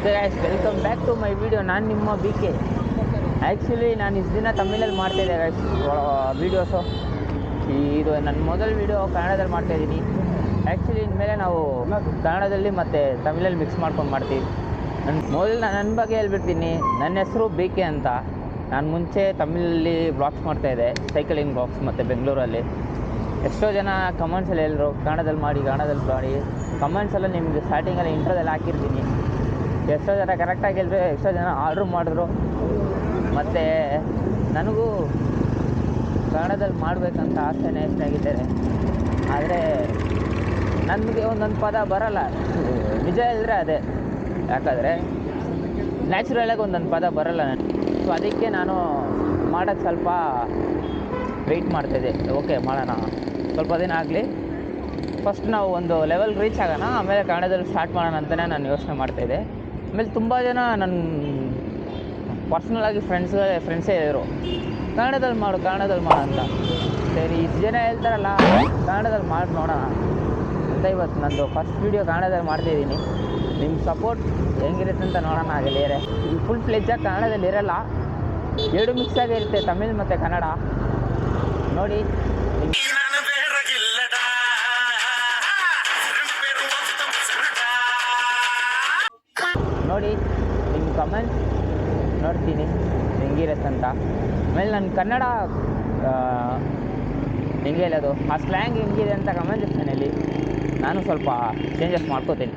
Guys welcome back to my video. ನಾನು ನಿಮ್ಮ B K. Actually ನಾನು ಇಷ್ಟು ದಿನ ತಮಿಳಲ್ಲಿ ಮಾಡ್ತಾಯಿದ್ದೆ ಗೈಸ್ ವೀಡಿಯೋಸು. ಇದು ನನ್ನ ಮೊದಲ ವೀಡಿಯೋ ಕನ್ನಡದಲ್ಲಿ ಮಾಡ್ತಾಯಿದ್ದೀನಿ. ಆ್ಯಕ್ಚುಲಿ ಇನ್ಮೇಲೆ ನಾವು ಕನ್ನಡದಲ್ಲಿ ಮತ್ತು ತಮಿಳಲ್ಲಿ ಮಿಕ್ಸ್ ಮಾಡ್ಕೊಂಡು ಮಾಡ್ತೀವಿ. ನನ್ನ ಬಗ್ಗೆ ಹೇಳ್ಬಿಡ್ತೀನಿ. ನನ್ನ ಹೆಸರು ಬಿ ಕೆ ಅಂತ. ನಾನು ಮುಂಚೆ ತಮಿಳಲ್ಲಿ ಬ್ಲಾಗ್ಸ್ ಮಾಡ್ತಾಯಿದ್ದೆ, ಸೈಕಲಿಂಗ್ ಬ್ಲಾಗ್ಸ್ ಮತ್ತು ಬೆಂಗಳೂರಲ್ಲಿ. ಎಷ್ಟೋ ಜನ ಕಮೆಂಟ್ಸಲ್ಲಿ ಹೇಳಿದ್ರು ಕನ್ನಡದಲ್ಲಿ ಮಾಡಿ ಕಮೆಂಟ್ಸೆಲ್ಲ ನಿಮಗೆ ಸ್ಟಾರ್ಟಿಂಗಲ್ಲಿ ಇಂಟ್ರೋದಲ್ಲಿ ಹಾಕಿರ್ತೀನಿ. ಎಷ್ಟೋ ಜನ ಕರೆಕ್ಟಾಗಿ ಹೇಳಿದ್ರು, ಎಷ್ಟೋ ಜನ ಆರ್ಡ್ರ್ ಮಾಡಿದ್ರು. ಮತ್ತು ನನಗೂ ಕನ್ನಡದಲ್ಲಿ ಮಾಡಬೇಕಂತ ಆಸೆನೇ ಎಷ್ಟಾಗಿದ್ದಾರೆ. ಆದರೆ ನನಗೆ ಒಂದೊಂದು ಪದ ಬರೋಲ್ಲ. ನಿಜ ಹೇಳಿದ್ರೆ ಅದೇ, ಯಾಕಂದರೆ ನ್ಯಾಚುರಲಾಗಿ ಒಂದೊಂದು ಪದ ಬರೋಲ್ಲ ನನಗೆ. ಸೊ ಅದಕ್ಕೆ ನಾನು ಮಾಡೋಕ್ಕೆ ಸ್ವಲ್ಪ ವೆಯ್ಟ್ ಮಾಡ್ತಾಯಿದ್ದೆ. ಓಕೆ ಮಾಡೋಣ, ಸ್ವಲ್ಪ ದಿನ ಆಗಲಿ, ಫಸ್ಟ್ ನಾವು ಒಂದು ಲೆವೆಲ್ಗೆ ರೀಚ್ ಆಗೋಣ, ಆಮೇಲೆ ಕನ್ನಡದಲ್ಲಿ ಸ್ಟಾರ್ಟ್ ಮಾಡೋಣ ಅಂತಲೇ ನಾನು ಯೋಚನೆ ಮಾಡ್ತಾಯಿದ್ದೆ. ಆಮೇಲೆ ತುಂಬ ಜನ ನನ್ನ ಪರ್ಸ್ನಲಾಗಿ ಫ್ರೆಂಡ್ಸೇ ಹೇಳಿದರು ಕನ್ನಡದಲ್ಲಿ ಮಾಡು ಅಂತ. ಸರಿ, ಇಷ್ಟು ಜನ ಹೇಳ್ತಾರಲ್ಲ ಕನ್ನಡದಲ್ಲಿ ಮಾಡಿ ನೋಡೋಣ ಅಂತ ಇವತ್ತು ನಂದು ಫಸ್ಟ್ ವೀಡಿಯೋ ಕನ್ನಡದಲ್ಲಿ ಮಾಡ್ತಾಯಿದ್ದೀನಿ. ನಿಮ್ಮ ಸಪೋರ್ಟ್ ಹೆಂಗಿರುತ್ತೆ ಅಂತ ನೋಡೋಣ. ಆಗಲಿಯರೆ ಈ ಫುಲ್ ಫ್ಲೆಜ್ಜಾಗಿ ಕನ್ನಡದಲ್ಲಿ ಇರೋಲ್ಲ, ಎರಡು ಮಿಕ್ಸ್ ಆಗಿರುತ್ತೆ, ತಮಿಳ್ ಮತ್ತು ಕನ್ನಡ. ನೋಡಿ ನಿಮ್ಮ ಕಮೆಂಟ್ ನೋಡ್ತೀನಿ ಹೆಂಗಿರುತ್ತಂತ. ಆಮೇಲೆ ನನ್ನ ಕನ್ನಡ ಹೆಂಗೆ ಹೇಳೋದು, ಆ ಸ್ಲ್ಯಾಂಗ್ ಹೆಂಗಿದೆ ಅಂತ ಕಮೆಂಟ್ ಸೆಕ್ಷನಲ್ಲಿ ನಾನು ಸ್ವಲ್ಪ ಚೇಂಜಸ್ ಮಾಡ್ಕೋತೀನಿ.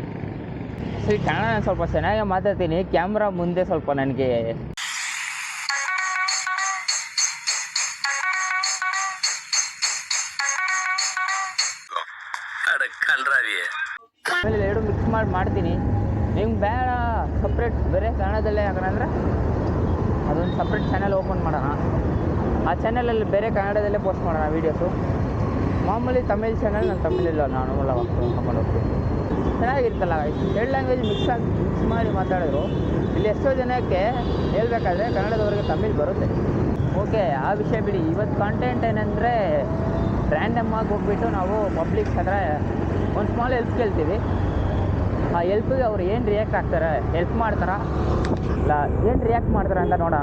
ಸೊ ಈ ಕನ್ನಡ ನಾನು ಸ್ವಲ್ಪ ಚೆನ್ನಾಗೇ ಮಾತಾಡ್ತೀನಿ. ಕ್ಯಾಮ್ರಾ ಮುಂದೆ ಸ್ವಲ್ಪ ನನಗೆ ಆಮೇಲೆ ಎರಡು ಮಿಕ್ಸ್ ಮಾಡ್ತೀನಿ. ನಿಮ್ಗೆ ಬೇಡ ಸಪ್ರೇಟ್ ಬೇರೆ ಕನ್ನಡದಲ್ಲೇ ಯಾಕಂದರೆ ಅದೊಂದು ಸಪ್ರೇಟ್ ಚಾನಲ್ ಓಪನ್ ಮಾಡೋಣ. ಆ ಚಾನಲಲ್ಲಿ ಬೇರೆ ಕನ್ನಡದಲ್ಲೇ ಪೋಸ್ಟ್ ಮಾಡೋಣ ವೀಡಿಯೋಸು. ಮಾಮೂಲಿ ತಮಿಳ್ ಚಾನಲ್ ನಾನು ತಮಿಳಲ್ಲ ನಾರ್ಮಲ್ ಹಾಕೊಂಡು ಹೋಗ್ತೀನಿ. ಚೆನ್ನಾಗಿರ್ತಲ್ಲ, ಎರಡು ಲ್ಯಾಂಗ್ವೇಜ್ ಮಿಕ್ಸ್ ಮಾಡಿ ಮಾತಾಡಿದ್ರು. ಇಲ್ಲಿ ಎಷ್ಟೋ ಜನಕ್ಕೆ ಹೇಳ್ಬೇಕಾದ್ರೆ ಕನ್ನಡದವ್ರಿಗೆ ತಮಿಳ್ ಬರುತ್ತೆ. ಓಕೆ, ಆ ವಿಷಯ ಬಿಡಿ. ಇವತ್ತು ಕಾಂಟೆಂಟ್ ಏನಂದರೆ ರ್ಯಾಂಡಮ್ ಆಗಿ ಹೋಗ್ಬಿಟ್ಟು ನಾವು ಪಬ್ಲಿಕ್ಸ್ ಹತ್ರ ಒಂದು ಸ್ಮಾಲ್ ಹೆಲ್ಪ್ ಕೇಳ್ತೀವಿ. ಆ ಹೆಲ್ಪಿಗೆ ಅವ್ರು ಏನು ರಿಯಾಕ್ಟ್ ಆಗ್ತಾರೆ, ಹೆಲ್ಪ್ ಮಾಡ್ತಾರಾ ಇಲ್ಲ ಏನು ರಿಯಾಕ್ಟ್ ಮಾಡ್ತಾರೆ ಅಂತ ನೋಡೋಣ.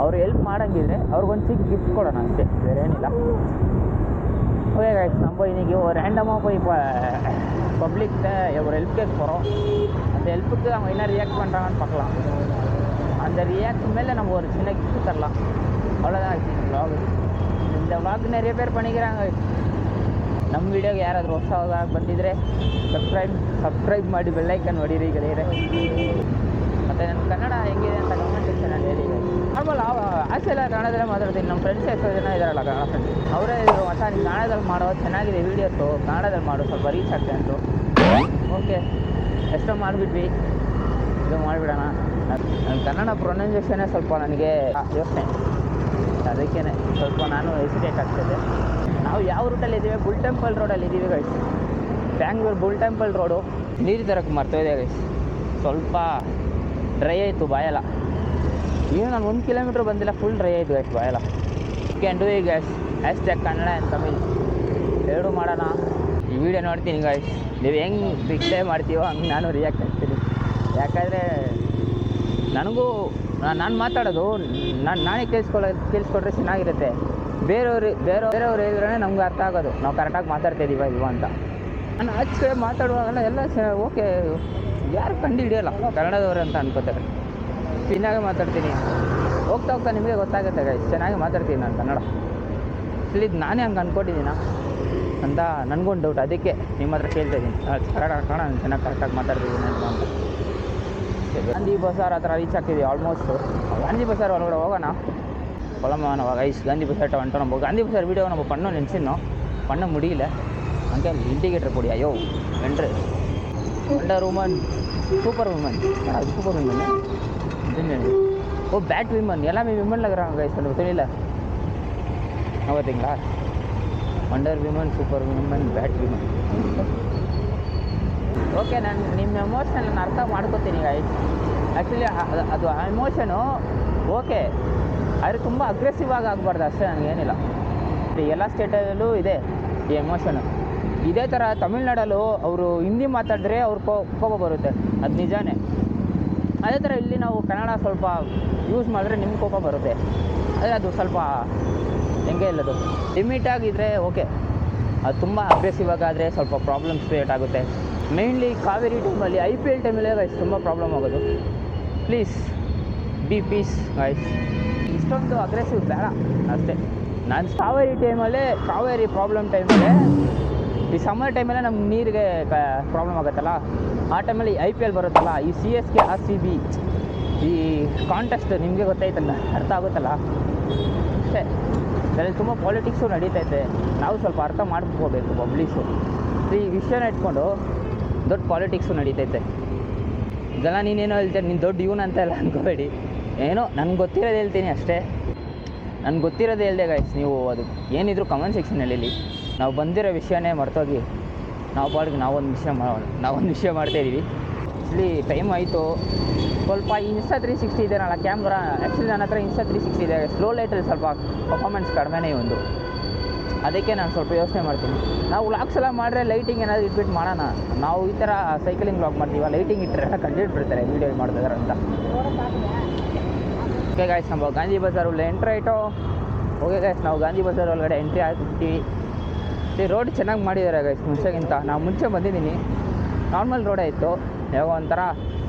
ಅವ್ರು ಹೆಲ್ಪ್ ಮಾಡೋಂಗಿದ್ರೆ ಅವ್ರಿಗೊಂದು ಚಿಕ್ಕ ಗಿಫ್ಟ್ ಕೊಡೋಣ ಅಷ್ಟೇ, ಬೇರೆ ಏನಿಲ್ಲ. ஓகே गाइस, நம்ம இன்றைக்கி ஒரு ரேண்டமாக போய் இப்போ பப்ளிக்கிட்ட ஒரு ஹெல்ப் கேட்க போகிறோம். அந்த ஹெல்ப்புக்கு அவங்க என்ன ரியாக்ட் பண்ணுறாங்கன்னு பார்க்கலாம். அந்த ரியாக்ட் மேலே நம்ம ஒரு சின்ன கிஃப்ட் தரலாம். அவ்வளோதான் விலாக். இந்த விலாக் நிறைய பேர் பண்ணிக்கிறாங்க. ನಮ್ಮ ವೀಡಿಯೋಗೆ ಯಾರಾದರೂ ಹೊಸದಾಗಿ ಬಂದಿದ್ದರೆ ಸಬ್ಸ್ಕ್ರೈಬ್ ಮಾಡಿ ಬೆಲ್ಲೈಕನ್ ಹೊಡೀರಿ ಗೆಳೆಯರೆ. ಮತ್ತು ನನ್ನ ಕನ್ನಡ ಹೆಂಗಿದೆ ಅಂತ ಕಮೆಂಟ್ ಸೆಕ್ಷನಲ್ಲಿ ಹೇಳಿ. ನಾರ್ಮಲ್ ಆಸೆಲ್ಲ ಕನ್ನಡದಲ್ಲೇ ಮಾತಾಡ್ತೀನಿ. ನಮ್ಮ ಫ್ರೆಂಡ್ಸ್ ಎಷ್ಟೋ ಜನ ಇದ್ದಾರಲ್ಲ ಕನ್ನಡ ಫ್ರೆಂಡ್ಸ್, ಅವರೇ ಇದ್ರು ಮತ್ತು ನೀನು ಕನ್ನಡದಲ್ಲಿ ಮಾಡೋ ಚೆನ್ನಾಗಿದೆ ವೀಡಿಯೋಸು, ಕನ್ನಡದಲ್ಲಿ ಮಾಡು ಸ್ವಲ್ಪ ರೀಚ್ ಆಗ್ತದೆ ಅಂದರು. ಓಕೆ, ಎಷ್ಟೋ ಮಾಡಿಬಿಟ್ವಿ, ಇದು ಮಾಡಿಬಿಡೋಣ. ನನ್ನ ಕನ್ನಡ ಪ್ರೊನೌನ್ಸಿಯೇಷನ್ನೇ ಸ್ವಲ್ಪ ನನಗೆ ಯೋಚನೆ, ಅದಕ್ಕೇ ಸ್ವಲ್ಪ ನಾನು ಹೆಸಿಟೇಟ್ ಆಗ್ತಿದ್ದೆ. ನಾವು ಯಾವ ರೂಟಲ್ಲಿ ಇದ್ದೀವಿ? ಬುಲ್ ಟೆಂಪಲ್ ರೋಡಲ್ಲಿ ಇದ್ದೀವಿ guys. Bangalore bull temple road. ನೀರು ತರಕ್ಕೆ ಮರ್ತೋದೆ ಗೈಸ್, ಸ್ವಲ್ಪ ಡ್ರೈ ಆಯಿತು ಬಾಯಲ್ಲ. ಏನು ನಾನು 1 ಕಿಲೋಮೀಟ್ರ್ ಬಂದಿಲ್ಲ, ಫುಲ್ ಡ್ರೈ ಆಯಿತು ಗೈಸ್ ಬಾಯಲ್ಲ. Can do it guys, hashtag Kannada and Tamil ಎರಡೂ ಮಾಡೋಣ. ಈ ವಿಡಿಯೋ ನೋಡ್ತೀನಿ ಗೈಸ್, ನೀವು ಹೆಂಗೆ ರಿಪ್ಲೈ ಮಾಡ್ತೀವೋ ಹಂಗೆ ನಾನು ರಿಯಾಕ್ಟ್ ಆಗ್ತೀನಿ. ಯಾಕಂದರೆ ನನಗೂ ನಾನು ಮಾತಾಡೋದು ನಾನೇ ಕೇಳಿಸ್ಕೊಟ್ರೆ ಚೆನ್ನಾಗಿರುತ್ತೆ. ಬೇರೆಯವ್ರು ಹೇಳಿದ್ರೆ ನಮ್ಗೆ ಅರ್ಥ ಆಗೋದು, ನಾವು ಕರೆಕ್ಟಾಗಿ ಮಾತಾಡ್ತಾಯಿದ್ದೀವ ಇವ ಅಂತ. ನಾನು ಆಚೆ ಕಡೆ ಮಾತಾಡುವಾಗೆಲ್ಲ ಎಲ್ಲ ಓಕೆ, ಯಾರು ಕಂಡು ಹಿಡಿಯೋಲ್ಲ ಕನ್ನಡದವರು ಅಂತ ಅನ್ಕೋತಾರೆ. ಚೆನ್ನಾಗಿ ಮಾತಾಡ್ತೀನಿ, ಹೋಗ್ತಾ ನಿಮಗೆ ಗೊತ್ತಾಗುತ್ತೆ ಗೈಸ್, ಚೆನ್ನಾಗಿ ಮಾತಾಡ್ತೀನಿ ನಾನು ಕನ್ನಡ. ಇಲ್ಲಿ ನಾನೇ ಹಂಗೆ ಅಂದ್ಕೊಂಡಿದ್ದೀನ ಅಂತ ನನಗೊಂದು ಡೌಟ್, ಅದಕ್ಕೆ ನಿಮ್ಮ ಹತ್ರ ಕೇಳ್ತಾಯಿದ್ದೀನಿ. ಕನ್ನಡ ನಾನು ಚೆನ್ನಾಗಿ ಕರೆಕ್ಟಾಗಿ ಮಾತಾಡ್ತಿದ್ದೀನಿ ಅಂತ. ಗಾಂಧಿ ಬಜಾರ್ ಹತ್ರ ರೀಚ್ ಆಗ್ತಿದ್ದೀವಿ ಆಲ್ಮೋಸ್ಟು. ಗಾಂಧಿ ಬಜಾರ್ ಒಳಗಡೆ ಹೋಗೋಣ. கொலமானவா கைஸ், காந்தி பசார்ட்ட வந்துட்டோம். நம்ம காந்தி பசார் வீடியோ நம்ம பண்ணோம் நினச்சிருந்தோம், பண்ண முடியல. அங்கே இண்டிகேட்டர் போடியா யோ வென்று வண்டர் உமன், சூப்பர் உமன், அது super woman. Oh bat women, எல்லாமே விமனில் இருக்கிறாங்க கைஸ். அந்த தெரியல பார்த்தீங்களா? Wonder women, super women, bat women. Okay, ನಾನು ನಿಮ್ಮ ಎಮೋಷನ್ ನಾನು ಅರ್ಥ ಮಾಡ್ಕೋತೀನಿ ಗೈಸ್. ಆ್ಯಕ್ಚುಲಿ ಅದು ಆ ಎಮೋಷನು ಓಕೆ, ಆದರೆ ತುಂಬ ಅಗ್ರೆಸಿವ್ ಆಗಬಾರ್ದು ಅಷ್ಟೇ, ನನಗೇನಿಲ್ಲ. ಎಲ್ಲ ಸ್ಟೇಟಲ್ಲೂ ಇದೆ ಈ ಎಮೋಷನು. ಇದೇ ಥರ ತಮಿಳ್ನಾಡಲ್ಲೂ ಅವರು ಹಿಂದಿ ಮಾತಾಡಿದ್ರೆ ಅವ್ರ ಕೋಪ ಬರುತ್ತೆ, ಅದು ನಿಜಾನೇ. ಅದೇ ಥರ ಇಲ್ಲಿ ನಾವು ಕನ್ನಡ ಸ್ವಲ್ಪ ಯೂಸ್ ಮಾಡಿದ್ರೆ ನಿಮ್ಮ ಕೋಪ ಬರುತ್ತೆ. ಆದರೆ ಅದು ಸ್ವಲ್ಪ ಹೆಂಗೆ ಇಲ್ಲದು ಲಿಮಿಟಾಗಿದ್ದರೆ ಓಕೆ. ಅದು ತುಂಬ ಅಗ್ರೆಸಿವ್ ಆಗಾದರೆ ಸ್ವಲ್ಪ ಪ್ರಾಬ್ಲಮ್ಸ್ ಕ್ರಿಯೇಟ್ ಆಗುತ್ತೆ. ಮೇಯ್ನ್ಲಿ ಕಾವೇರಿ ಟೈಮಲ್ಲಿ IPL ಟೈಮಲ್ಲೇ ಗೈಸ್ ತುಂಬ ಪ್ರಾಬ್ಲಮ್ ಆಗೋದು. Please be peace guys. ಇಷ್ಟೊಂದು ಅಗ್ರೆಸಿವ್ ಬೇಡ ಅಷ್ಟೇ. ನಾನು ಕಾವೇರಿ ಟೈಮಲ್ಲೇ ಕಾವೇರಿ ಪ್ರಾಬ್ಲಮ್ ಟೈಮಲ್ಲೇ ಈ ಸಮ್ಮರ್ ಟೈಮಲ್ಲೇ ನಮ್ಮ ನೀರಿಗೆ ಪ್ರಾಬ್ಲಮ್ ಆಗುತ್ತಲ್ಲ, ಆ ಟೈಮಲ್ಲಿ IPL ಬರುತ್ತಲ್ಲ, ಈ CSK RCB ಈ ಕಾಂಟೆಸ್ಟ್ ನಿಮಗೆ ಗೊತ್ತಾಯ್ತಲ್ಲ, ಅರ್ಥ ಆಗುತ್ತಲ್ಲ ಅಷ್ಟೇ. ಇದರಲ್ಲಿ ತುಂಬ ಪಾಲಿಟಿಕ್ಸು ನಡೀತೈತೆ. ನಾವು ಸ್ವಲ್ಪ ಅರ್ಥ ಮಾಡ್ಕೋಬೇಕು ಪಬ್ಲಿಕ್ಸು. ಈ ವಿಷಯನ ಇಟ್ಕೊಂಡು ದೊಡ್ಡ ಪಾಲಿಟಿಕ್ಸು ನಡೀತೈತೆ. ಇದೆಲ್ಲ ನೀನೇನೋ ಹೇಳ್ತೀನಿ, ನೀನು ದೊಡ್ಡ ಇವನು ಅಂತ ಎಲ್ಲ ಅಂದ್ಕೋಬೇಡಿ. ಏನೋ ನನಗೆ ಗೊತ್ತಿರೋದು ಹೇಳ್ತೀನಿ ಅಷ್ಟೇ. ನನಗೆ ಗೊತ್ತಿರೋದು ಹೇಳ್ದೆ ಗೈಸ್. ನೀವು ಅದು ಏನಿದ್ರು ಕಮೆಂಟ್ ಸೆಕ್ಷನಲ್ಲಿ ಹೇಳಿ. ನಾವು ಬಂದಿರೋ ವಿಷಯನೇ ಮರ್ತೋಗಿ ನಾವು ಪಾಡಿಗೆ ನಾವೊಂದು ವಿಷಯ ಮಾಡ್ತಾಯಿದ್ದೀವಿ. ಆ್ಯಕ್ಚುಲಿ ಟೈಮ್ ಆಯಿತು. ಸ್ವಲ್ಪ Insta 360 ಇದೆನಲ್ಲ ಕ್ಯಾಮ್ರಾ, ಆ್ಯಕ್ಚುಲಿ ನನ್ನ ಹತ್ರ Insta 360 ಇದೆ. ಸ್ಲೋ ಲೈಟಲ್ಲಿ ಸ್ವಲ್ಪ ಪರ್ಫಾರ್ಮೆನ್ಸ್ ಕಡಿಮೆನೇ ಒಂದು. ಅದಕ್ಕೆ ನಾನು ಸ್ವಲ್ಪ ಯೋಚನೆ ಮಾಡ್ತೀನಿ, ನಾವು ವ್ಲಾಗ್ಸ್ ಎಲ್ಲ ಮಾಡಿದ್ರೆ ಲೈಟಿಂಗ್ ಏನಾದರೂ ಇಟ್ಬಿಟ್ಟು ಮಾಡೋಣ. ನಾವು ಈ ಥರ ಸೈಕ್ಲಿಂಗ್ ವ್ಲಾಗ್ ಮಾಡ್ತೀವಿ, ಲೈಟಿಂಗ್ ಇಟ್ಟರೆ ಕಂಡುಹಿಡ್ಬಿಡ್ತಾರೆ ವೀಡಿಯೋ ಮಾಡ್ತಿದ್ದಾರೆ ಅಂತ. ಓಕೆ ಗಾಯ್ಸ್, ನಾವು ಗಾಂಧಿ ಬಜಾರ್ ಒಳ್ಳೆ ಎಂಟ್ರಿ ಆಯಿತು. ಓಕೆ ಗಾಯ್ಸ್, ನಾವು ಗಾಂಧಿ ಬಜಾರ್ ಒಳಗಡೆ ಎಂಟ್ರಿ ಆಗ್ಬಿಡ್ತೀವಿ. ಈ ರೋಡ್ ಚೆನ್ನಾಗಿ ಮಾಡಿದ್ದಾರೆ ಗೈಸ್ ಮುಂಚೆಗಿಂತ. ನಾವು ಮುಂಚೆ ಬಂದಿದ್ದೀನಿ, ನಾರ್ಮಲ್ ರೋಡೇ ಇತ್ತು. ಯಾವಾಗ ಒಂಥರ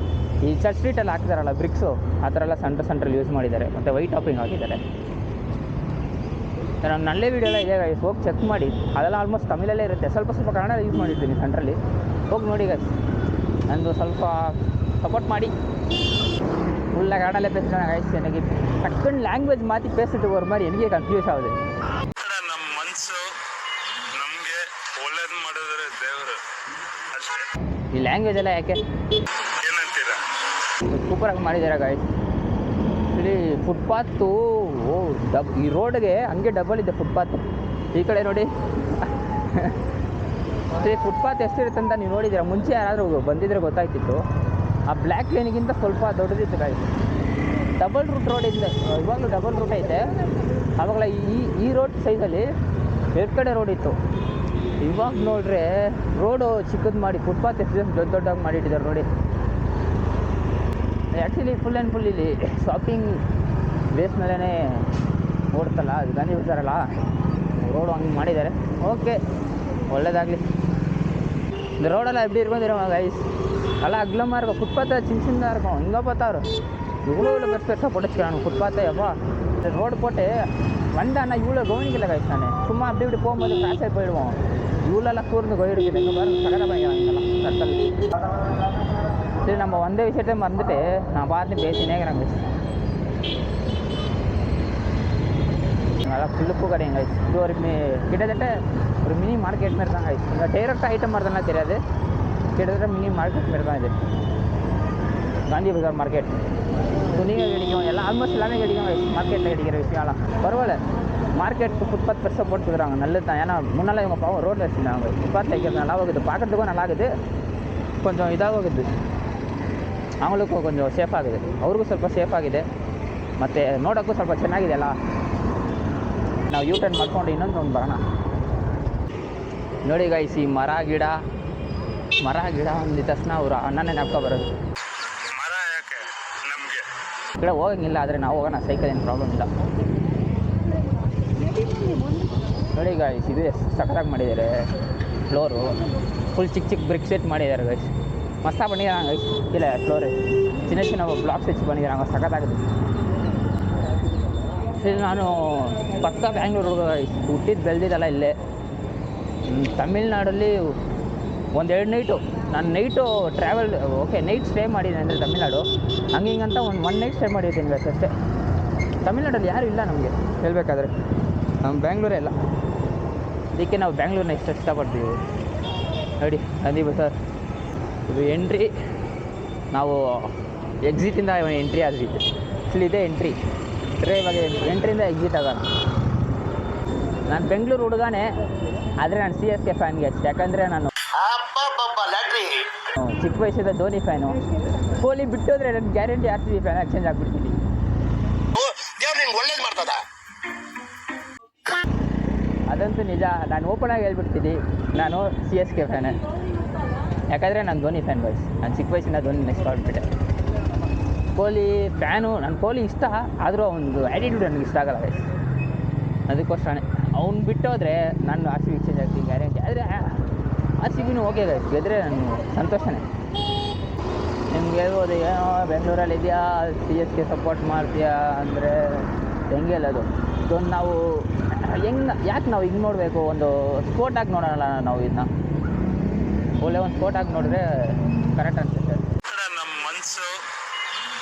ಈ ಚರ್ಚ್ ಸ್ಟ್ರೀಟಲ್ಲಿ ಹಾಕಿದಾರಲ್ಲ ಬ್ರಿಕ್ಸು, ಆ ಥರ ಎಲ್ಲ ಸೆಂಟ್ರಲ್ಲಿ ಯೂಸ್ ಮಾಡಿದ್ದಾರೆ. ಮತ್ತು ವೈಟ್ ಟಾಪಿಂಗ್ ಹಾಕಿದ್ದಾರೆ. ನಾನು ನಲ್ಲೇ ವೀಡಿಯೋ ಎಲ್ಲ ಇದೆ ಗೈಸ್, ಹೋಗಿ ಚೆಕ್ ಮಾಡಿ. ಅದೆಲ್ಲ ಆಲ್ಮೋಸ್ಟ್ ತಮಿಳಲ್ಲೇ ಇರುತ್ತೆ. ಸ್ವಲ್ಪ ಕನ್ನಡ ಯೂಸ್ ಮಾಡಿರ್ತೀನಿ ಸೆಂಟ್ರಲ್ಲಿ, ಹೋಗಿ ನೋಡಿ ಗೈಸ್. ನಂದು ಸ್ವಲ್ಪ ಸಪೋರ್ಟ್ ಮಾಡಿ. ಫುಲ್ಲ ಕನ್ನಡಲ್ಲೇ ಪೇಸೋಣ ಗೈಸ್. ನನಗೆ ಟಕ್ಕನ್ ಲ್ಯಾಂಗ್ವೇಜ್ ಮಾತಿ ಪೇಸಿಟ್ಟು ஒரு மாதிரி ನನಗೆ ಕನ್ಫ್ಯೂಸ್ ಆಗುது. ನಮ್ಮ ಮನಸ್ಸು ನಮಗೆ ಒಳ್ಳೇದು ಮಾಡಿದ್ರೆ ದೇವರು ಅಷ್ಟೇ. ಈ ಲ್ಯಾಂಗ್ವೇಜ್ ಎಲ್ಲ ಯಾಕೆ ಏನಂತೀರಾ? ಸೂಪರಾಗಿ ಮಾಡಿದ್ದಾರೆ ಗಾಯ್ಸ್. ಇಲ್ಲಿ ಫುಟ್ಪಾತು ಈ ರೋಡ್ಗೆ ಹಂಗೆ ಡಬಲ್ ಇದೆ ಫುಟ್ಪಾತ್. ಈ ಕಡೆ ನೋಡಿ ಫುಟ್ಪಾತ್ ಎಷ್ಟಿರುತ್ತೆ ಅಂತ ನೀವು ನೋಡಿದ್ದೀರಾ? ಮುಂಚೆ ಯಾರಾದರೂ ಬಂದಿದ್ರೆ ಗೊತ್ತಾಗ್ತಿತ್ತು. ಆ ಬ್ಲ್ಯಾಕ್ ಲೇನಿಗಿಂತ ಸ್ವಲ್ಪ ದೊಡ್ಡದಿತ್ತು ಗಾಯ್ಸ್. ಡಬಲ್ ರೂಟ್ ರೋಡ್ ಇದೆ, ಇವಾಗಲೂ ಡಬಲ್ ರೂಟ್ ಐತೆ. ಆವಾಗಲೇ ಈ ರೋಡ್ ಸೈಡಲ್ಲಿ ಎರಡು ಕಡೆ ರೋಡ್ ಇತ್ತು. ಇವಾಗ ನೋಡ್ರೆ ರೋಡು ಚಿಕ್ಕದು ಮಾಡಿ ಫುಟ್ಪಾತ್ ಎಷ್ಟು ದೊಡ್ಡದಾಗಿ ಮಾಡಿಟ್ಟಿದ್ದಾರೆ ನೋಡಿ. ಆ್ಯಕ್ಚುಲಿ ಫುಲ್ ಆ್ಯಂಡ್ ಫುಲ್ ಇಲ್ಲಿ ಶಾಪಿಂಗ್ ಬೇಸ್ ಮೇಲೇ ಓಡ್ತಲ್ಲ, ಅದು ಗಾಂಧಿ ಬಜಾರಲ್ಲ, ರೋಡು ಹಂಗೆ ಮಾಡಿದ್ದಾರೆ. ಓಕೆ, ಒಳ್ಳೇದಾಗಲಿ. இந்த ரோடெல்லாம் எப்படி இருக்கும் தெரியுமா கைஸ்? நல்லா அகலமாக இருக்கும். ஃபுட்பாத்தை சின்னதாக இருக்கும். இங்கே பார்த்தா இவ்வளோ பெருசாக போட்டு வச்சுக்கிறாங்க ஃபுட்பாத்தை. எப்பா இந்த ரோடு போட்டு வந்தாண்ணா இவ்வளோ கவனிக்கல கைஸ். நான் சும்மா அப்படி இப்படி போகும்போது கிராஸ் ஆகி போயிடுவோம். இவ்வளோலாம் கூர்ந்து போயிடுக்குது. எங்கள் பாருங்க சகர பயங்கரம் இங்கெல்லாம் சட்டல். சரி, நம்ம வந்த விஷயத்தை மறந்துட்டு நான் பார்த்து பேசினே இருக்கிறேன் கைஸ். நல்லா புல்லுப்பு கடைங்க கைஸ். இது ஒரு கிட்டத்தட்ட ஒரு மினி மார்க்கெட் மாதிரி தான் கைஸ். இங்கே டைரக்ட் ஐட்டம் மாதிரிலாம் தெரியாது, கிட்டத்தட்ட மினி மார்க்கெட் மாதிரி தான் இது காந்தி பஜார் மார்க்கெட். துணிகள் கிடைக்கும், எல்லாம் ஆல்மோஸ்ட் எல்லாமே கிடைக்கும் கைஸ். மார்க்கெட்டில் கிடைக்கிற விஷயம்லாம் பரவாயில்ல. மார்க்கெட்டு ஃபுட்பாத் பெருசாக போட்டுக்கிறாங்க, நல்லது தான். ஏன்னா முன்னெல்லாம் இவங்க பாவம் ரோட்டில் வச்சுருந்தாங்க. ஃபுட்பாத்தில் வைக்கிறது நல்லா ஆகுது, பார்க்குறதுக்கும் நல்லா ஆகுது, கொஞ்சம் ಇದಾಗೋಗಿದೆ. ಅವಳಿಗೂ ಕೊಂಚ ಸೇಫ್ ಆಗಿದೆ, ಅವ್ರಿಗೂ ಸ್ವಲ್ಪ ಸೇಫ್ ಆಗಿದೆ, ಮತ್ತು ನೋಡೋಕ್ಕೂ ಸ್ವಲ್ಪ ಚೆನ್ನಾಗಿದೆ ಅಲ್ಲ. ನಾವು ಯೂ ಟರ್ನ್ ಮಾಡ್ಕೊಂಡು ಇನ್ನೊಂದು ಬರೋಣ. ನೋಡಿ ಗೈಸ್, ಈ ಮರ ಗಿಡ ಅಂದಿದ ತಕ್ಷಣ ಅವರು ಅಣ್ಣನೇ ನೆನಪು ಬರೋದು. ಮರ ಯಾಕೆ ನಮಗೆ ಈ ಕಡೆ ಹೋಗಂಗಿಲ್ಲ, ಆದರೆ ನಾವು ಹೋಗೋಣ, ಸೈಕಲ್ ಏನು ಪ್ರಾಬ್ಲಮ್ ಇಲ್ಲ. ನೋಡಿ ಗೈಸ್, ಇದು ಎಷ್ಟು ಸಖತ್ತಾಗಿ ಮಾಡಿದ್ದಾರೆ. ಫ್ಲೋರು ಫುಲ್ ಚಿಕ್ಕ ಬ್ರಿಕ್ ಸೆಟ್ ಮಾಡಿದ್ದಾರೆ ಗೈಸ್. ಮಸ್ತಾಗಿ பண்ணிக்கிறாங்க ಗೈಸ್. ಇಲ್ಲ ಫ್ಲೋರು ಚಿನ್ನ ಬ್ಲಾಕ್ಸ್ ಹೆಚ್ಚು பண்ணிக்கிறாங்க, ಸಖತ್ತಾಗಿದೆ. ಇದು ನಾನು ಪಕ್ಕ ಬ್ಯಾಂಗ್ಳೂರು ಹುಟ್ಟಿದ್ದು ಬೆಳೆದಿದ್ದಲ್ಲ ಇಲ್ಲೇ. ತಮಿಳ್ನಾಡಲ್ಲಿ ಒಂದೆರಡು ನೈಟು ನಾನು ಟ್ರಾವೆಲ್ ನೈಟ್ ಸ್ಟೇ ಮಾಡಿದ್ದೀನಿ. ಅಂದರೆ ತಮಿಳ್ನಾಡು ಹಂಗಿಂಗಂತ ಒನ್ ನೈಟ್ ಸ್ಟೇ ಮಾಡಿರ್ತೀನಿ ಗೈಸ್ ಅಷ್ಟೇ. ತಮಿಳ್ನಾಡಲ್ಲಿ ಯಾರೂ ಇಲ್ಲ ನಮಗೆ ಹೇಳಬೇಕಾದ್ರೆ, ನಮ್ಮ ಬ್ಯಾಂಗ್ಳೂರೇ ಇಲ್ಲ. ಅದಕ್ಕೆ ನಾವು ಬ್ಯಾಂಗ್ಳೂರನ್ನ ಎಷ್ಟು ಇಷ್ಟಪಡ್ತೀವಿ. ನೋಡಿ ಗಾಂಧಿ ಬಜಾರ್ ಇದು ಎಂಟ್ರಿ. ನಾವು ಎಕ್ಸಿಟಿಂದ ಎಂಟ್ರಿ ಆದ್ವಿ. ಇಲ್ಲಿದೆ ಎಂಟ್ರಿ. ಇವಾಗ ಎಂಟ್ರಿಯಿಂದ ಎಕ್ಸಿಟ್ ಆಗೋಣ. ನಾನು ಬೆಂಗಳೂರು ಹುಡುಗಾನೆ, ಆದರೆ ನಾನು CSK ಫ್ಯಾನ್ಗೆ ಅಷ್ಟೇ. ಯಾಕಂದರೆ ನಾನು ಚಿಕ್ಕ ವಯಸ್ಸಿಂದ ಧೋನಿ ಫ್ಯಾನು. ಕೊಹ್ಲಿ ಬಿಟ್ಟೋದ್ರೆ ನನ್ನ ಗ್ಯಾರಂಟಿ RCB ಫ್ಯಾನ್ ಎಕ್ಸ್ಚೇಂಜ್ ಆಗಿಬಿಡ್ತೀನಿ. ಅದಂತೂ ನಿಜ. ನಾನು ಓಪನಾಗಿ ಹೇಳ್ಬಿಡ್ತೀನಿ, ನಾನು CSK ಫ್ಯಾನೇ. ಯಾಕಂದರೆ ನಾನು ಧೋನಿ ಫ್ಯಾನ್ ಬಾಯ್ಸ್. ನಾನು ಚಿಕ್ಕ ವಯಸ್ಸಿಂದ ಧೋನಿ ನೆಕ್ಸ್ಟ್ ಆಗಿಬಿಟ್ಟೆ. ಕೊಹ್ಲಿ ಫ್ಯಾನು. ನನ್ನ ಕೊಹ್ಲಿ ಇಷ್ಟ, ಆದರೂ ಒಂದು ಆ್ಯಟಿಟ್ಯೂಡ್ ನನಗೆ ಇಷ್ಟ ಆಗಲ್ಲ ಗೈಸ್. ಅದಕ್ಕೋಸ್ಕರ ಅವ್ನು ಬಿಟ್ಟೋದ್ರೆ ನಾನು ಆರ್ ಸಿ ಬಿ ಚೇಂಜ್ ಆಗ್ತೀನಿ ಗ್ಯಾರಂಟಿ. ಆದರೆ ಆರ್ ಸಿ ಬಿನೂ ಓಕೆ ಗೈಸ್, ಗೆದ್ದರೆ ನಾನು ಸಂತೋಷನೇ. ನಿಮ್ಗೆ ಹೇಳ್ಬೋದು ಏನೋ ಬೆಂಗಳೂರಲ್ಲಿ ಇದೆಯಾ ಸಿ ಎಸ್ ಕೆ ಸಪೋರ್ಟ್ ಮಾಡ್ತೀಯಾ ಅಂದರೆ ಹೆಂಗೆ ಹೇಳೋದು. ಇದೊಂದು ನಾವು ಯಾಕೆ ನಾವು ಹಿಂಗೆ ನೋಡಬೇಕು, ಒಂದು ಸ್ಪೋರ್ಟ್ ಆಗಿ ನೋಡೋಣ ನಾವು. ಇದನ್ನ ಒಳ್ಳೆ ಒಂದು ಸ್ಪೋರ್ಟ್ ಆಗಿ ನೋಡಿದ್ರೆ ಕರೆಕ್ಟ್ ಅನಿಸುತ್ತೆ. ನಮ್ಮ ಮನಸ್ಸು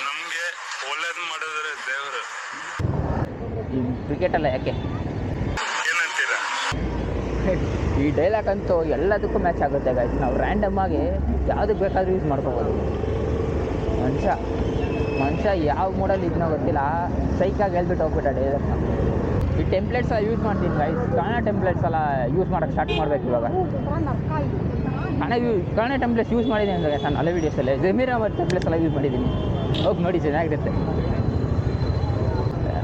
ನಮಗೆ ಒಳ್ಳೇದು ಮಾಡಿದ್ರೆ ದೇವರು. ಈ ಕ್ರಿಕೆಟಲ್ಲ ಯಾಕೆ ಏನಂತೀರಾ? ಈ ಡೈಲಾಗ್ ಅಂತೂ ಎಲ್ಲದಕ್ಕೂ ಮ್ಯಾಚ್ ಆಗುತ್ತೆ ಗೈಸ್. ನಾವು ರ್ಯಾಂಡಮ್ ಆಗಿ ಯಾವುದಕ್ಕೆ ಬೇಕಾದರೂ ಯೂಸ್ ಮಾಡ್ಕೋಬೋದು. ಮನುಷ್ಯ ಯಾವ ಮೂಡಲ್ಲಿ ಇದನ್ನೋ ಗೊತ್ತಿಲ್ಲ, ಸೈಕಾಗಿ ಹೇಳ್ಬಿಟ್ಟು ಹೋಗ್ಬಿಟ್ಟ ಡೈಲಾಗ್ನ. ಈ ಟೆಂಪ್ಲೇಟ್ಸ್ ಎಲ್ಲ ಯೂಸ್ ಮಾಡ್ತೀನಿ ಗೈಸ್. ಕನ್ನಡ ಟೆಂಪ್ಲೇಟ್ಸ್ ಎಲ್ಲ ಯೂಸ್ ಮಾಡೋಕ್ಕೆ ಸ್ಟಾರ್ಟ್ ಮಾಡಬೇಕು ಇವಾಗ. ಕನ್ನಡ ಟೆಂಪ್ಲೇಟ್ಸ್ ಯೂಸ್ ಮಾಡಿದ್ದೀನಿ ಅಂದರೆ ನಾನು ಹಳೆ ವೀಡಿಯೋಸಲ್ಲಿ ಜಮೀರ್ ಅಹಮದ್ ಟೆಂಪ್ಲೇಟ್ಸ್ ಎಲ್ಲ ಯೂಸ್ ಮಾಡಿದ್ದೀನಿ. ಹೋಗಿ ನೋಡಿ, ಚೆನ್ನಾಗಿರುತ್ತೆ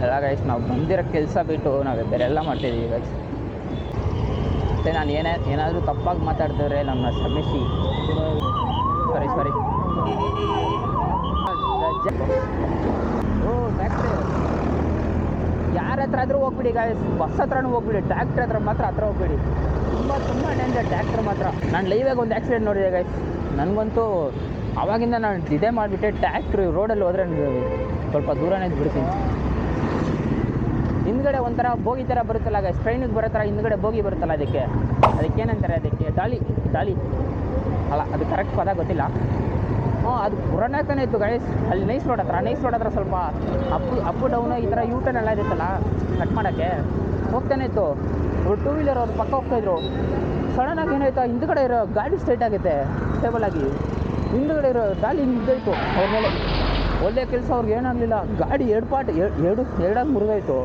ಎಲ್ಲ ಗೈಸ್. ನಾವು ಬಂದಿರೋ ಕೆಲಸ ಬಿಟ್ಟು ನಾವು ಬೇರೆಲ್ಲ ಮಾಡ್ತಾಯಿದ್ದೀವಿ ಗೈಸ್. ಮತ್ತು ನಾನು ಏನಾದರೂ ತಪ್ಪಾಗಿ ಮಾತಾಡ್ತಿದ್ರೆ ನಮ್ಮ ಕ್ಷಮಿಸಿ. ಸಾರಿ ಓ ಟ್ಯಾಕ್ಟ್ರಿ ಯಾರ ಹತ್ರ ಆದರೂ ಹೋಗ್ಬಿಡಿ ಗಾಯ್ಸ್. ಬಸ್ ಹತ್ರನೂ ಹೋಗ್ಬಿಡಿ, ಟ್ಯಾಕ್ಟ್ರಿ ಹತ್ರ ಮಾತ್ರ ಹೋಗ್ಬಿಡಿ. ತುಂಬ ಡೇಂಜರ್ ಟ್ಯಾಕ್ಟ್ರ್ ಮಾತ್ರ. ನಾನು ಲೈವಾಗಿ ಒಂದು ಆಕ್ಸಿಡೆಂಟ್ ನೋಡಿದೆ ಗೈಸ್. ನನಗಂತೂ ಆವಾಗಿಂದ ನಾನು ಇದೇ ಮಾಡಿಬಿಟ್ಟೆ, ಟ್ಯಾಕ್ಟ್ರಿ ರೋಡಲ್ಲಿ ಹೋದರೆ ಸ್ವಲ್ಪ ದೂರನೇ ಬಿಡ್ತೀನಿ. ಹಿಂದ್ಗಡೆ ಒಂಥರ ಬೋಗಿ ಥರ ಬರುತ್ತಲ್ಲ ಗೈಸ್, ಟ್ರೈನಿಗೆ ಬರೋ ಥರ ಹಿಂದ್ಗಡೆ ಬೋಗಿ ಬರುತ್ತಲ್ಲ, ಅದಕ್ಕೇನಂತಾರೆ, ಅದಕ್ಕೆ ದಾಳಿ ಅಲ್ಲ, ಅದು ಕರೆಕ್ಟ್ ಪದ ಗೊತ್ತಿಲ್ಲ. ಅದು ಪುರಾಣಕ್ಕನೇ ಇತ್ತು ಗೈಸ್. ಅಲ್ಲಿ ನೈಸ್ ರೋಡ್ ಹತ್ರ ಸ್ವಲ್ಪ ಅಪ್ಪು ಡೌನು ಈ ಥರ ಯೂಟರ್ನ್ ಎಲ್ಲ ಇರುತ್ತಲ್ಲ, ಕಟ್ ಮಾಡೋಕ್ಕೆ ಹೋಗ್ತಾನೆ ಇತ್ತು. ಅವ್ರು ಟೂ ವೀಲರ್ ಅವ್ರು ಪಕ್ಕ ಹೋಗ್ತಾಯಿದ್ರು. ಸಡನ್ನಾಗಿ ಏನಾಯ್ತು, ಹಿಂದ್ಗಡೆ ಇರೋ ಗಾಡಿ ಸ್ಟ್ರೈಟ್ ಆಗುತ್ತೆ ಸ್ಟೇಬಲ್ ಆಗಿ, ಹಿಂದ್ಗಡೆ ಇರೋ ಗಾಡಿ ಹಿಂಗಿದ್ದಾಯಿತು ಅವ್ರ ಮೇಲೆ. ಒಳ್ಳೆ ಕೆಲಸ ಅವ್ರಿಗೆ ಏನಾಗಲಿಲ್ಲ. ಗಾಡಿ ಎರಡಾಗಿ ಮುರಿದೋಯ್ತು.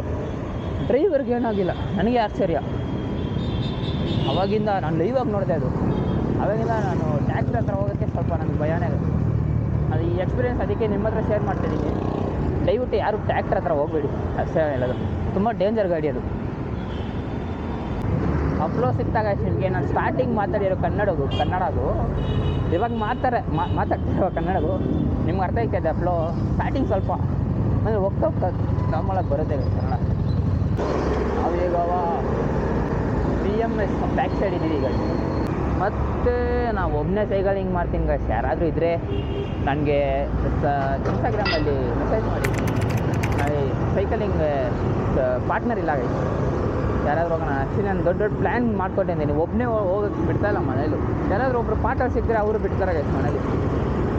ಡ್ರೈವರ್ಗೆ ಏನಾಗಿಲ್ಲ. ನನಗೆ ಆಶ್ಚರ್ಯ. ಅವಾಗಿಂದ ನಾನು ಲೈವಾಗಿ ನೋಡಿದೆ ಅದು. ಅವಾಗಿಂದ ನಾನು ಟ್ಯಾಕ್ಟ್ರಿ ಹತ್ರ ಹೋಗೋಕ್ಕೆ ಸ್ವಲ್ಪ ನನಗೆ ಭಯನೇ ಆಗುತ್ತೆ. ಅದು ಈ ಎಕ್ಸ್ಪೀರಿಯೆನ್ಸ್ ಅದಕ್ಕೆ ನಿಮ್ಮ ಹತ್ರ ಶೇರ್ ಮಾಡ್ತಾಯಿದ್ದೀನಿ. ದಯವಿಟ್ಟು ಯಾರು ಟ್ಯಾಕ್ಟ್ರ್ ಹತ್ರ ಹೋಗಬೇಡಿ, ಅಷ್ಟೇ ಹೇಳೋದು. ತುಂಬ ಡೇಂಜರ್ ಗಾಡಿ ಅದು. ಅಪ್ಲೋ ಸಿಕ್ತಾಗ ನಿಮಗೆ ನಾನು ಸ್ಟಾರ್ಟಿಂಗ್ ಮಾತಾಡಿರೋ ಕನ್ನಡ ಅದು ಇವಾಗ ಮಾತಾಡ್ತಿರೋ ಕನ್ನಡದು ನಿಮ್ಗೆ ಅರ್ಥ ಆಗ್ತದೆ. ಅಪ್ಲೋ ಸ್ಟಾರ್ಟಿಂಗ್ ಸ್ವಲ್ಪ ಅಂದರೆ ಹೋಗ್ತಾ ನಾರ್ಮಲಾಗಿ ಬರುತ್ತೆ ಕನ್ನಡ. ನಾವೀಗ BMS ಬ್ಯಾಕ್ ಸೈಡ್ ಇದ್ದೀವಿ ಈಗ. ಮತ್ತು ನಾವು ಒಬ್ಬನೇ ಸೈಕಲಿಂಗ್ ಮಾಡ್ತೀನಿ ಗೈಸ್. ಯಾರಾದರೂ ಇದ್ದರೆ ನನಗೆ ಇನ್ಸ್ಟಾಗ್ರಾಮಲ್ಲಿ ಮೆಸೇಜ್ ಮಾಡಿ. ಸೈಕಲಿಂಗ್ ಪಾರ್ಟ್ನರ್ ಇಲ್ಲ ಗೈಸ್, ಯಾರಾದರೂ ಹೋಗೋಣ. ಆ್ಯಕ್ಚುಲಿ ನಾನು ದೊಡ್ಡ ಪ್ಲ್ಯಾನ್ ಮಾಡ್ಕೊಂಡಿದ್ದೀನಿ. ಒಬ್ಬನೇ ಹೋಗೋಕ್ಕೆ ಬಿಡ್ತಾಯಿಲ್ಲ ಮನೇಲಿ. ಯಾರಾದರೂ ಒಬ್ಬರು ಪಾರ್ಟ್ನರ್ ಸಿಕ್ಕಿದ್ರೆ ಅವರು ಬಿಡ್ತಾರೆ ಗೈಸ್ ಮನೇಲಿ.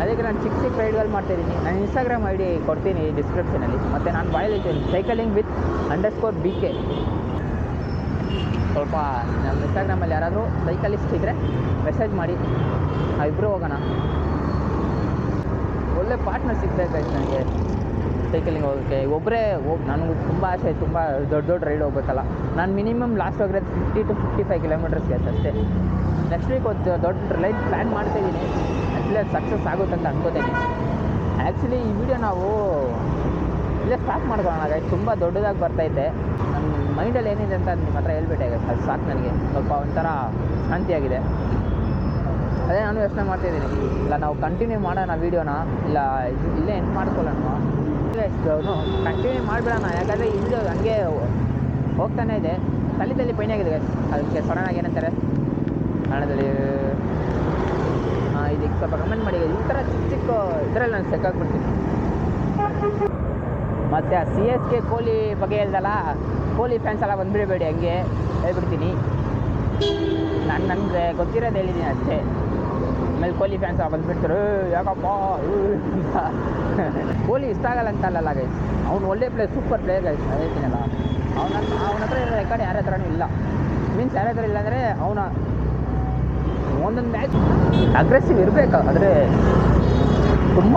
ಅದಕ್ಕೆ ನಾನು ಚಿಕ್ಕ ರೈಡ್ಗಳು ಮಾಡ್ತಾಯಿದ್ದೀನಿ. ನಾನು ಇನ್ಸ್ಟಾಗ್ರಾಮ್ ID ಕೊಡ್ತೀನಿ ಡಿಸ್ಕ್ರಿಪ್ಷನಲ್ಲಿ. ಮತ್ತು ನಾನು ಬಾಯಲ್ಲಿದ್ದೀನಿ ಸೈಕಲಿಂಗ್ ವಿತ್ _BK. ಸ್ವಲ್ಪ ನಮ್ಮ ಇನ್ಸ್ಟಾಗ್ರಾಮಲ್ಲಿ ಯಾರಾದರೂ ಸೈಕಲಿಸ್ಟ್ ಇದ್ದರೆ ಮೆಸೇಜ್ ಮಾಡಿ, ನಾವಿಬ್ಬರು ಹೋಗೋಣ. ಒಳ್ಳೆ ಪಾರ್ಟ್ನರ್ ಸಿಗ್ಬೇಕಾಯ್ತು ನನಗೆ ಸೈಕಲಿಂಗ್ ಹೋಗೋಕ್ಕೆ. ಒಬ್ಬರೇ ನನಗೂ ತುಂಬ ಆಸೆ, ತುಂಬ ದೊಡ್ಡ ರೈಡ್ ಹೋಗ್ಬೇಕಲ್ಲ. ನಾನು ಮಿನಿಮಮ್ ಲಾಸ್ಟ್ ಹೋಗಿರೋದು 50 to 55 ಕಿಲೋಮೀಟರ್ಸ್ ಅಷ್ಟೇ. ನೆಕ್ಸ್ಟ್ ವೀಕ್ ಒಂದು ದೊಡ್ಡ ರೈಡ್ ಪ್ಲ್ಯಾನ್ ಮಾಡ್ತಾಯಿದ್ದೀನಿ. ಆ್ಯಕ್ಚುಲಿ ಅದು ಸಕ್ಸಸ್ ಆಗುತ್ತೆ ಅಂತ ಅನ್ಕೋತೀನಿ. ಆ್ಯಕ್ಚುಲಿ ಈ ವಿಡಿಯೋ ನಾವು ಇಲ್ಲೇ ಸ್ಟಾಪ್ ಮಾಡ್ಕೊಳ್ಳೋಣ ಗೈಸ್. ತುಂಬ ದೊಡ್ಡದಾಗಿ ಬರ್ತೈತೆ. ನನ್ನ ಮೈಂಡಲ್ಲಿ ಏನಿದೆ ಅಂತ ನಿಮ್ಮ ಹತ್ರ ಹೇಳ್ಬಿಟ್ಟೆ ಗೈಸ್. ಅದು ಸಾಕು ನನಗೆ. ಸ್ವಲ್ಪ ಒಂಥರ ಶಾಂತಿಯಾಗಿದೆ. ಅದೇ ನಾನು ಯೋಚನೆ ಮಾಡ್ತಾಯಿದ್ದೀನಿ, ಇಲ್ಲ ನಾವು ಕಂಟಿನ್ಯೂ ಮಾಡೋಣ ವೀಡಿಯೋನ, ಇಲ್ಲ ಇಲ್ಲೇ ಎಂಡ್ ಮಾಡ್ಕೊಳ್ಳೋಣ. ಇಲ್ಲ ಕಂಟಿನ್ಯೂ ಮಾಡಿಬಿಡೋಣ. ಯಾಕಂದರೆ ಈ ವಿಡಿಯೋ ಹಂಗೆ ಹೋಗ್ತಾನೆ ಇದೆ. ತಲೆ ಪೈನ್ ಆಗಿದೆ ಗೈಸ್. ಅದಕ್ಕೆ ಸಡನ್ನಾಗಿ ಏನಂತಾರೆ ಕನ್ನಡದಲ್ಲಿ ಇದಕ್ಕೆ ಸ್ವಲ್ಪ ಕಮೆಂಟ್ ಮಾಡಿ. ಈ ಥರ ಚಿಕ್ಕ ಇದರಲ್ಲಿ ನಾನು ಸೆಕ್ಕಾಗ್ಬಿಡ್ತೀನಿ. ಮತ್ತು ಆ CSK ಕೊಹ್ಲಿ ಬಗ್ಗೆ ಹೇಳ್ದಲ್ಲ, ಕೊಹ್ಲಿ ಫ್ಯಾನ್ಸ್ ಎಲ್ಲ ಬಂದುಬಿಡಬೇಡಿ, ಹಂಗೆ ಹೇಳ್ಬಿಡ್ತೀನಿ. ನನಗೆ ಗೊತ್ತಿರೋದು ಹೇಳಿದ್ದೀನಿ ಅಷ್ಟೇ. ಆಮೇಲೆ ಕೊಹ್ಲಿ ಫ್ಯಾನ್ಸ್ ಬಂದುಬಿಡ್ತಾರೆ, ಯಾಕಪ್ಪ ಅಂತ. ಕೊಹ್ಲಿ ಇಷ್ಟ ಆಗಲ್ಲ ಅಂತ ಅಲ್ಲಲ್ಲ ಗೈಸ್, ಅವ್ನು ಒಳ್ಳೆ ಸೂಪರ್ ಪ್ಲೇಯರ್ ಗೈಸ್. ಹೇಳ್ತೀನಲ್ಲ, ಅವನ ಹತ್ರ ಇರೋ ರೆಕಾರ್ಡ್ ಯಾರ ಹತ್ರನೂ ಇಲ್ಲ. ಮೀನ್ಸ್ ಯಾರ ಹತ್ರ ಇಲ್ಲ ಅಂದರೆ ಅವನ ಒಂದೊಂದು ಮ್ಯಾಚ್ ಅಗ್ರೆಸಿವ್ ಇರಬೇಕು. ಆದರೆ ತುಂಬ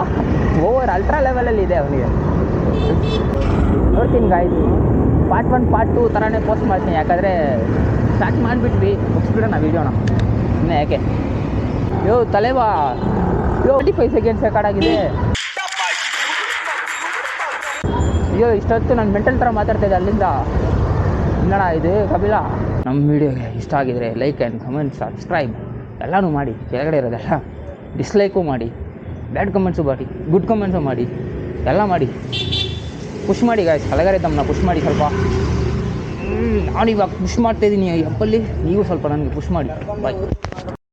ಓವರ್ ಅಲ್ಟ್ರಾ ಲೆವೆಲಲ್ಲಿ ಇದೆ ಅವನಿಗೆ. ನೋಡ್ತೀನಿ ಗಾಯ್ದು ಪಾರ್ಟ್ 1 ಪಾರ್ಟ್ 2 ಥರನೇ ಪೋಸ್ಟ್ ಮಾಡ್ತೀನಿ. ಯಾಕಂದರೆ ಸ್ಟಾರ್ಟ್ ಮಾಡಿಬಿಟ್ವಿ, ಮುಗಿಸ್ಬಿಡೋಣ ವೀಡಿಯೋನ. ಇನ್ನೇ ಯಾಕೆ ತಲೆವಾ 25 ಸೆಕೆಂಡ್ಸ್ ರೆಕಾರ್ಡ್ ಆಗಿದೆ. ಅಯ್ಯೋ ಇಷ್ಟೊತ್ತು ನಾನು ಮೆಂಟಲ್ ಥರ ಮಾತಾಡ್ತಾಯಿದ್ದೆ ಅಲ್ಲಿಂದ. ಇನ್ನಣ ಇದು ಕಪಿಲ. ನಮ್ಮ ವೀಡಿಯೋಗೆ ಇಷ್ಟ ಆಗಿದರೆ ಲೈಕ್ ಆ್ಯಂಡ್ ಕಮೆಂಟ್ ಸಬ್ಸ್ಕ್ರೈಬ್ ಎಲ್ಲನೂ ಮಾಡಿ. ಕೆಳಗಡೆ ಇರೋದೆಲ್ಲ ಡಿಸ್ಲೈಕು ಮಾಡಿ, ಬ್ಯಾಡ್ ಕಮೆಂಟ್ಸು ಮಾಡಿ, ಗುಡ್ ಕಮೆಂಟ್ಸು ಮಾಡಿ. ಎಲ್ಲ ಮಾಡಿ ಪುಷ್ ಮಾಡಿ ಗಾಯ್ಸ್, ಅಲಗಾರಿದ್ದಮ್ಮನ್ನ ಪುಷ್ ಮಾಡಿ ಸ್ವಲ್ಪ. ನಾನು ಇವಾಗ ಪುಷ್ ಮಾಡ್ತಾಯಿದ್ದೀನಿ ಆ್ಯಪಲ್ಲಿ, ನೀವು ಸ್ವಲ್ಪ ನನಗೆ ಪುಷ್ ಮಾಡಿ. ಬಾಯ್.